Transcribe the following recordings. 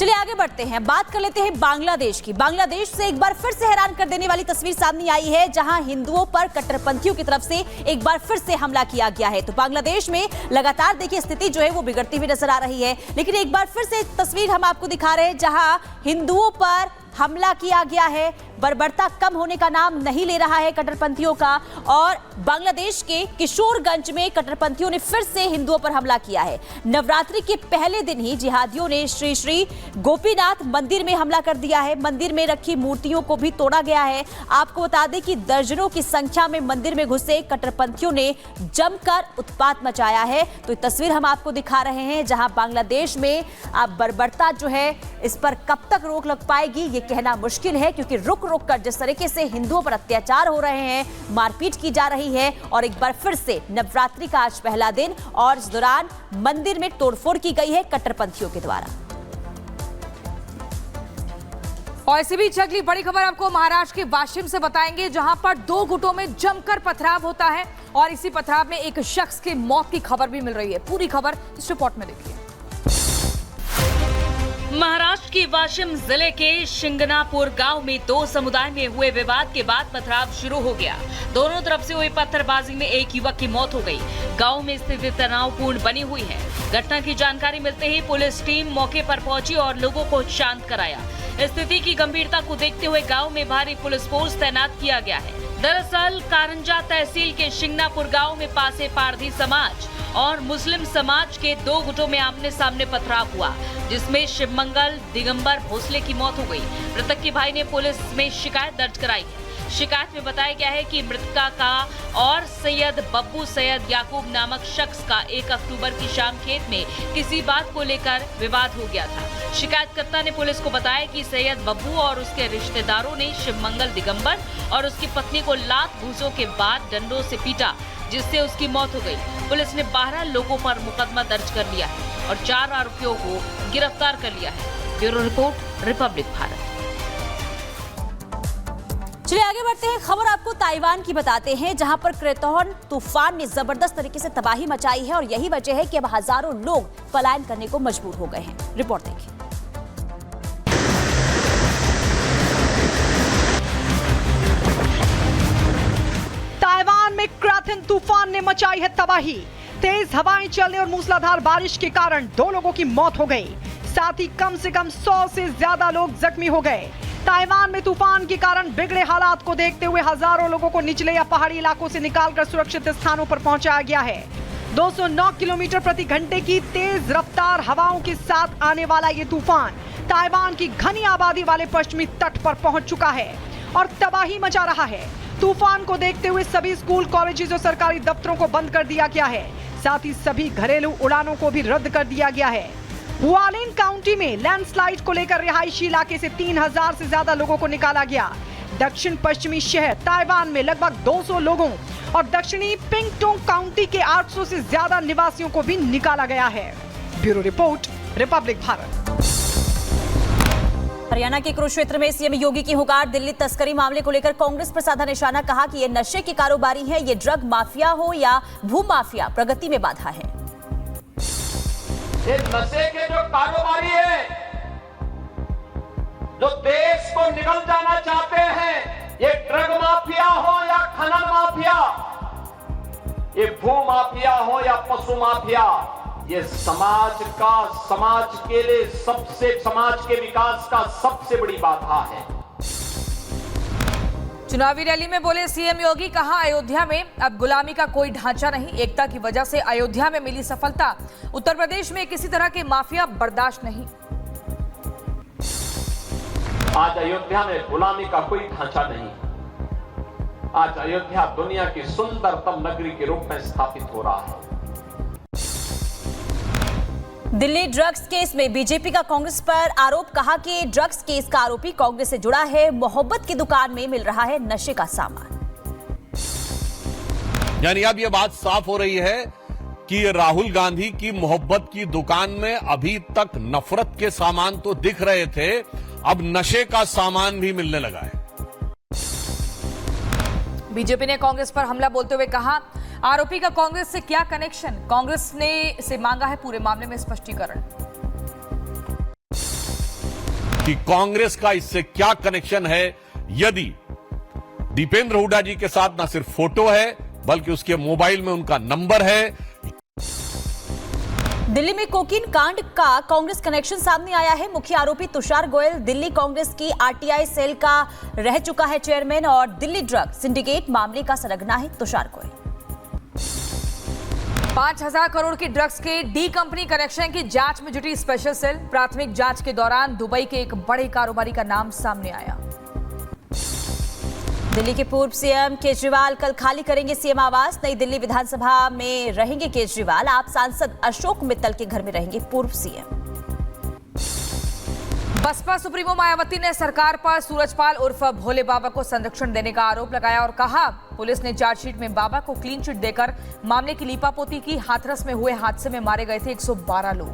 चलिए आगे बढ़ते हैं, बात कर लेते हैं बांग्लादेश की। बांग्लादेश से एक बार फिर से हैरान कर देने वाली तस्वीर सामने आई है, जहां हिंदुओं पर कट्टरपंथियों की तरफ से एक बार फिर से हमला किया गया है। तो बांग्लादेश में लगातार देखिए स्थिति जो है वो बिगड़ती हुई नजर आ रही है, लेकिन एक बार फिर से तस्वीर हम आपको दिखा रहे हैं जहां हिंदुओं पर हमला किया गया है। बर्बरता कम होने का नाम नहीं ले रहा है कट्टरपंथियों का, और बांग्लादेश के किशोरगंज में कट्टरपंथियों ने फिर से हिंदुओं पर हमला किया है। नवरात्रि के पहले दिन ही जिहादियों ने श्री श्री गोपीनाथ मंदिर में हमला कर दिया है। मंदिर में रखी मूर्तियों को भी तोड़ा गया है। आपको बता दें कि दर्जनों की संख्या में मंदिर में घुसे कट्टरपंथियों ने जमकर उत्पात मचाया है। तो ये तस्वीर हम आपको दिखा रहे हैं जहां बांग्लादेश में बर्बरता जो है इस पर कब तक रोक लग पाएगी ये कहना मुश्किल है, क्योंकि रुक रुक कर जिस तरीके से हिंदुओं पर अत्याचार हो रहे हैं, मारपीट की जा रही है, और एक बार फिर से नवरात्रि का आज पहला दिन और इस दौरान मंदिर में तोड़फोड़ की गई है कट्टरपंथियों के द्वारा। और ऐसी भी अगली बड़ी खबर आपको महाराष्ट्र के वाशिम से बताएंगे, जहां पर दो गुटों में जमकर पथराव होता है और इसी पथराव में एक शख्स की मौत की खबर भी मिल रही है। पूरी खबर इस रिपोर्ट में देखिए। महाराष्ट्र के वाशिम जिले के शिंगनापुर गांव में दो समुदाय में हुए विवाद के बाद पथराव शुरू हो गया। दोनों तरफ से हुई पत्थरबाजी में एक युवक की मौत हो गई। गांव में स्थिति तनावपूर्ण बनी हुई है। घटना की जानकारी मिलते ही पुलिस टीम मौके पर पहुंची और लोगों को शांत कराया। स्थिति की गंभीरता को देखते हुए गांव में भारी पुलिस फोर्स तैनात किया गया है। दरअसल कारंजा तहसील के शिंगनापुर गांव में पासे पारधी समाज और मुस्लिम समाज के दो गुटों में आमने सामने पथराव हुआ, जिसमें शिवमंगल दिगंबर भोसले की मौत हो गई। मृतक के भाई ने पुलिस में शिकायत दर्ज कराई है। शिकायत में बताया गया है कि मृतका का और सैयद बब्बू सैयद याकूब नामक शख्स का 1 अक्टूबर की शाम खेत में किसी बात को लेकर विवाद हो गया था। शिकायतकर्ता ने पुलिस को बताया कि सैयद बब्बू और उसके रिश्तेदारों ने शिवमंगल दिगंबर और उसकी पत्नी को लात घूंसों के बाद डंडों से पीटा, जिससे उसकी मौत हो गई। पुलिस ने 12 लोगों पर मुकदमा दर्ज कर लिया है और 4 आरोपियों को गिरफ्तार कर लिया है। Bureau report, Republic Bharat. चलिए आगे बढ़ते हैं, खबर आपको ताइवान की बताते हैं, जहां पर क्रेतोन तूफान ने जबरदस्त तरीके से तबाही मचाई है और यही वजह है कि अब हजारों लोग पलायन करने को मजबूर हो गए हैं। रिपोर्ट देखिए। ताइवान में क्राथन तूफान ने मचाई है तबाही। तेज हवाएं चलने और मूसलाधार बारिश के कारण 2 लोगों की मौत हो गई, साथ ही कम से कम 100 से ज्यादा लोग जख्मी हो गए। ताइवान में तूफान के कारण बिगड़े हालात को देखते हुए हजारों लोगों को निचले या पहाड़ी इलाकों से निकालकर सुरक्षित स्थानों पर पहुंचाया गया है। 209 किलोमीटर प्रति घंटे की तेज रफ्तार हवाओं के साथ आने वाला ये तूफान ताइवान की घनी आबादी वाले पश्चिमी तट पर पहुंच चुका है और तबाही मचा रहा है। तूफान को देखते हुए सभी स्कूल, कॉलेजेस और सरकारी दफ्तरों को बंद कर दिया गया है। साथ ही सभी घरेलू उड़ानों को भी रद्द कर दिया गया है। हुआलिन काउंटी में लैंडस्लाइड को लेकर रिहायशी इलाके से 3000 से ज्यादा लोगों को निकाला गया। दक्षिण पश्चिमी शहर ताइवान में लगभग 200 लोगों और दक्षिणी पिंगटोंग काउंटी के 800 से ज्यादा निवासियों को भी निकाला गया है। Bureau report, Republic Bharat. Haryana के कुरुक्षेत्र में सीएम योगी की हुंकार। दिल्ली तस्करी मामले को लेकर कांग्रेस पर साधा निशाना, कहा कि ये नशे के कारोबारी हैं, ये ड्रग माफिया हो या भू माफिया, प्रगति में बाधा है। ये नशे के जो कारोबारी है, जो देश को निगल जाना चाहते हैं, ये ड्रग माफिया हो या खनन माफिया, ये भू माफिया हो या पशु माफिया, ये समाज के लिए समाज के विकास का सबसे बड़ी बाधा है। चुनावी रैली में बोले सीएम योगी, कहा अयोध्या में अब गुलामी का कोई ढांचा नहीं, एकता की वजह से अयोध्या में मिली सफलता। उत्तर प्रदेश में किसी तरह के माफिया बर्दाश्त नहीं। आज अयोध्या में गुलामी का कोई ढांचा नहीं। आज अयोध्या दुनिया की सुंदरतम नगरी के रूप में स्थापित हो रहा है। दिल्ली ड्रग्स केस में बीजेपी का कांग्रेस पर आरोप, कहा कि ड्रग्स केस का आरोपी कांग्रेस से जुड़ा है। मोहब्बत की दुकान में मिल रहा है नशे का सामान। यानी अब यह बात साफ हो रही है कि राहुल गांधी की मोहब्बत की दुकान में अभी तक नफरत के सामान तो दिख रहे थे, अब नशे का सामान भी मिलने लगा है। बीजेपी ने कांग्रेस पर हमला बोलते हुए कहा, आरोपी का कांग्रेस से क्या कनेक्शन, कांग्रेस ने इसे मांगा है पूरे मामले में स्पष्टीकरण। कि कांग्रेस का इससे क्या कनेक्शन है। यदि दीपेंद्र हुड्डा जी के साथ न सिर्फ फोटो है बल्कि उसके मोबाइल में उनका नंबर है। दिल्ली में कोकीन कांड का कांग्रेस कनेक्शन सामने आया है। मुख्य आरोपी तुषार गोयल दिल्ली कांग्रेस की आरटीआई सेल का रह चुका है चेयरमैन और दिल्ली ड्रग सिंडिकेट मामले का सरगना है तुषार गोयल। 5,000 करोड़ की ड्रग्स के डी कंपनी कनेक्शन की जांच में जुटी स्पेशल सेल। प्राथमिक जांच के दौरान दुबई के एक बड़े कारोबारी का नाम सामने आया। दिल्ली के पूर्व सीएम केजरीवाल कल खाली करेंगे सीएम आवास। नई दिल्ली विधानसभा में रहेंगे केजरीवाल। आप सांसद अशोक मित्तल के घर में रहेंगे पूर्व सीएम। बसपा सुप्रीमो मायावती ने सरकार पर सूरजपाल उर्फ भोले बाबा को संरक्षण देने का आरोप लगाया और कहा पुलिस ने चार्जशीट में बाबा को क्लीन चिट देकर मामले की लीपापोती की। हाथरस में हुए हादसे में मारे गए थे 112 लोग।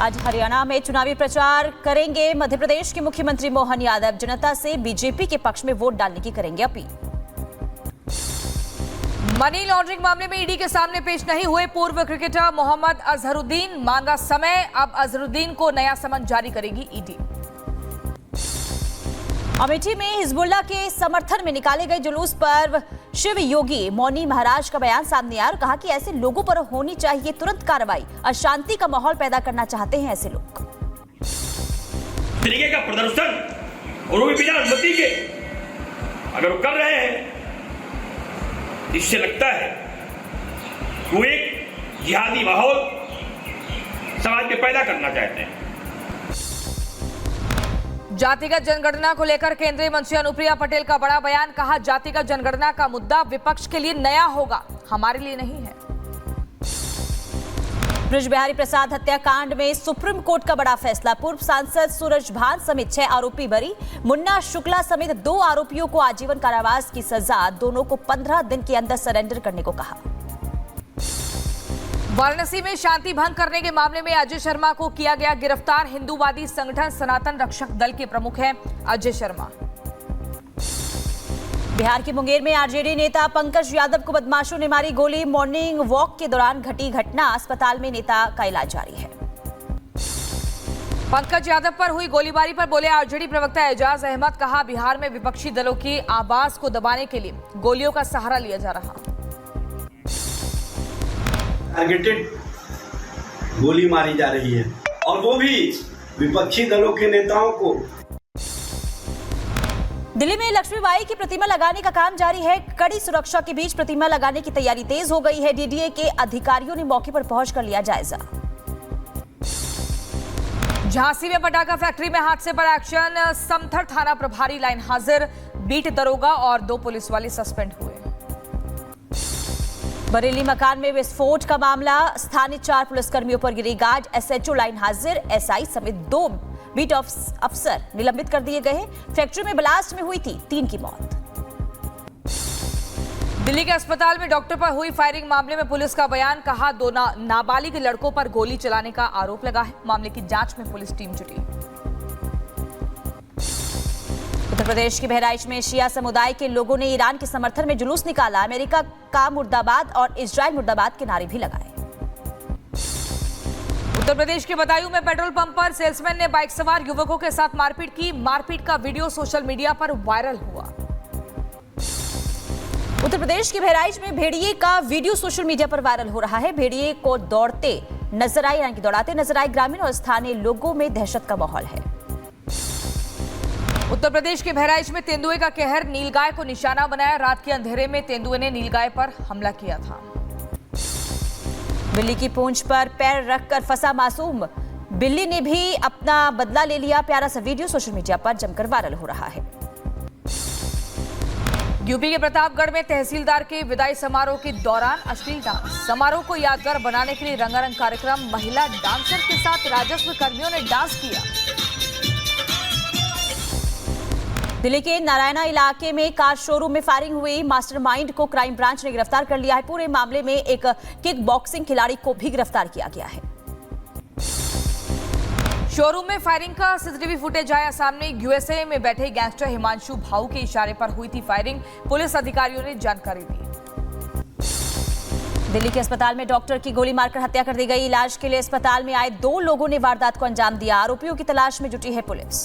आज हरियाणा में चुनावी प्रचार करेंगे मध्य प्रदेश के मुख्यमंत्री मोहन यादव। जनता से बीजेपी के पक्ष में वोट डालने की करेंगे अपील। मनी लॉन्ड्रिंग मामले में ईडी के सामने पेश नहीं हुए पूर्व क्रिकेटर मोहम्मद अजहरुद्दीन। मांगा समय, अब अजहरुद्दीन को नया समन जारी करेगी ईडी। अमेठी में हिजबुल्लाह के समर्थन में निकाले गए जुलूस पर शिव योगी मौनी महाराज का बयान सामने आया और कहा कि ऐसे लोगों पर होनी चाहिए तुरंत कार्रवाई। अशांति का माहौल पैदा करना चाहते हैं ऐसे लोग। तरीके का प्रदर्शन और वो भी बिना अनुमति के अगर वो कर रहे हैं, इससे लगता है वो एक जिहादी माहौल समाज में पैदा करना चाहते हैं। जातिगत जनगणना को लेकर केंद्रीय मंत्री अनुप्रिया पटेल का बड़ा बयान। कहा जातिगत जनगणना का मुद्दा विपक्ष के लिए नया होगा, हमारे लिए नहीं है। ब्रज बिहारी प्रसाद हत्याकांड में सुप्रीम कोर्ट का बड़ा फैसला। पूर्व सांसद सूरज भान समेत 6 आरोपी बरी। मुन्ना शुक्ला समेत 2 आरोपियों को आजीवन कारावास की सजा। दोनों को 15 दिन के अंदर सरेंडर करने को कहा। वाराणसी में शांति भंग करने के मामले में अजय शर्मा को किया गया गिरफ्तार। हिंदूवादी संगठन सनातन रक्षक दल के प्रमुख हैं अजय शर्मा। बिहार के मुंगेर में आरजेडी नेता पंकज यादव को बदमाशों ने मारी गोली। मॉर्निंग वॉक के दौरान घटी घटना। अस्पताल में नेता का इलाज जारी है। पंकज यादव पर हुई गोलीबारी पर बोले आरजेडी प्रवक्ता एजाज अहमद। कहा बिहार में विपक्षी दलों की आवाज को दबाने के लिए गोलियों का सहारा लिया जा रहा। टारगेटेड गोली मारी जा रही है और वो भी विपक्षी दलों के नेताओं को। दिल्ली में लक्ष्मीबाई की प्रतिमा लगाने का काम जारी है। कड़ी सुरक्षा के बीच प्रतिमा लगाने की तैयारी तेज हो गई है। डीडीए के अधिकारियों ने मौके पर पहुंचकर लिया जायजा। झांसी में पटाखा फैक्ट्री में हादसे पर एक्शन। समथर थाना प्रभारी लाइन हाजिर। बीट दरोगा और 2 पुलिस वाले सस्पेंड हुए। बरेली मकान में विस्फोट का मामला। स्थानीय 4 पुलिसकर्मियों पर गिरी गाज। एसएचओ लाइन हाजिर। एसआई समेत 2 बीट अफसर निलंबित कर दिए गए हैं। फैक्ट्री में ब्लास्ट में हुई थी 3 की मौत। दिल्ली के अस्पताल में डॉक्टर पर हुई फायरिंग मामले में पुलिस का बयान। कहा 2 नाबालिग लड़कों पर गोली चलाने का आरोप लगा है। मामले की जांच में पुलिस टीम जुटी। उत्तर प्रदेश के बहराइच में शिया समुदाय के लोगों ने ईरान के समर्थन में जुलूस निकाला। अमेरिका का मुर्दाबाद और इजराइल मुर्दाबाद के नारे भी लगाए। उत्तर प्रदेश के बदायूं में पेट्रोल पंप पर सेल्समैन ने बाइक सवार युवकों के साथ मारपीट की। मारपीट का वीडियो सोशल मीडिया पर वायरल हुआ। उत्तर प्रदेश के बहराइच में भेड़िए का वीडियो सोशल मीडिया पर वायरल हो रहा है। भेड़िए को दौड़ते नजर आए, यानी कि दौड़ाते नजर आए ग्रामीण और स्थानीय लोगों में दहशत का माहौल है। उत्तर प्रदेश के बहराइच में तेंदुए का कहर। नीलगाय को निशाना बनाया। रात के अंधेरे में तेंदुए ने नीलगाय पर हमला किया था। बिल्ली की पूंछ पर पैर रखकर फंसा मासूम। बिल्ली ने भी अपना बदला ले लिया। प्यारा सा वीडियो सोशल मीडिया पर जमकर वायरल हो रहा है। यूपी के प्रतापगढ़ में तहसीलदार के विदाई समारोह के दौरान अश्लील डांस। समारोह को यादगार बनाने के लिए रंगारंग कार्यक्रम। महिला डांसर के साथ राजस्व कर्मियों ने डांस किया। दिल्ली के नारायणा इलाके में कार शोरूम में फायरिंग हुई। मास्टरमाइंड को क्राइम ब्रांच ने गिरफ्तार कर लिया है। पूरे मामले में एक किक बॉक्सिंग खिलाड़ी को भी गिरफ्तार किया गया है। शोरूम में फायरिंग का सीसीटीवी फुटेज आया सामने। यूएसए में बैठे गैंगस्टर हिमांशु भाऊ के इशारे पर हुई थी फायरिंग। पुलिस अधिकारियों ने जानकारी दी। दिल्ली के अस्पताल में डॉक्टर की गोली मारकर हत्या कर दी गई। इलाज के लिए अस्पताल में आए 2 लोगों ने वारदात को अंजाम दिया। आरोपियों की तलाश में जुटी है पुलिस।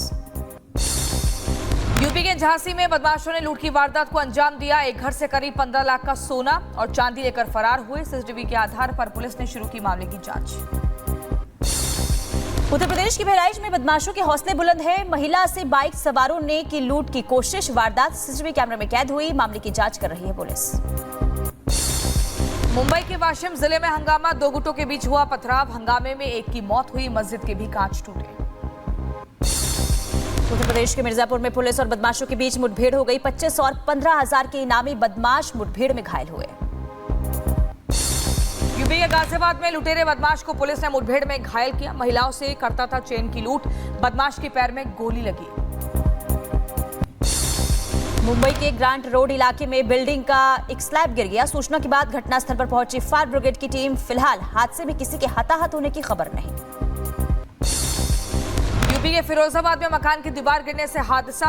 यूपी के झांसी में बदमाशों ने लूट की वारदात को अंजाम दिया। एक घर से करीब 15 लाख का सोना और चांदी लेकर फरार हुए। सीसीटीवी के आधार पर पुलिस ने शुरू की मामले की जांच। उत्तर प्रदेश के बहराइच में बदमाशों के हौसले बुलंद है। महिला से बाइक सवारों ने की लूट की कोशिश। वारदात सीसीटीवी कैमरे में कैद हुई। मामले की जांच कर रही है पुलिस। मुंबई के वाशिम जिले में हंगामा। 2 गुटों के बीच हुआ पथराव। हंगामे में एक की मौत हुई। मस्जिद के भी कांच टूटे। उत्तर प्रदेश के मिर्जापुर में पुलिस और बदमाशों के बीच मुठभेड़ हो गई। 25 और 15,000 के इनामी बदमाश मुठभेड़ में घायल हुए। यूपी के गाजियाबाद में लुटेरे बदमाश को पुलिस ने मुठभेड़ में घायल किया। महिलाओं से करता था चेन की लूट। बदमाश के पैर में गोली लगी। मुंबई के ग्रांट रोड इलाके में बिल्डिंग का एक स्लैब गिर गया। सूचना के बाद घटनास्थल पर पहुंची फायर ब्रिगेड की टीम। फिलहाल हादसे में किसी के हताहत होने की खबर नहीं। यूपी के फिरोजाबाद में मकान की दीवार गिरने से हादसा।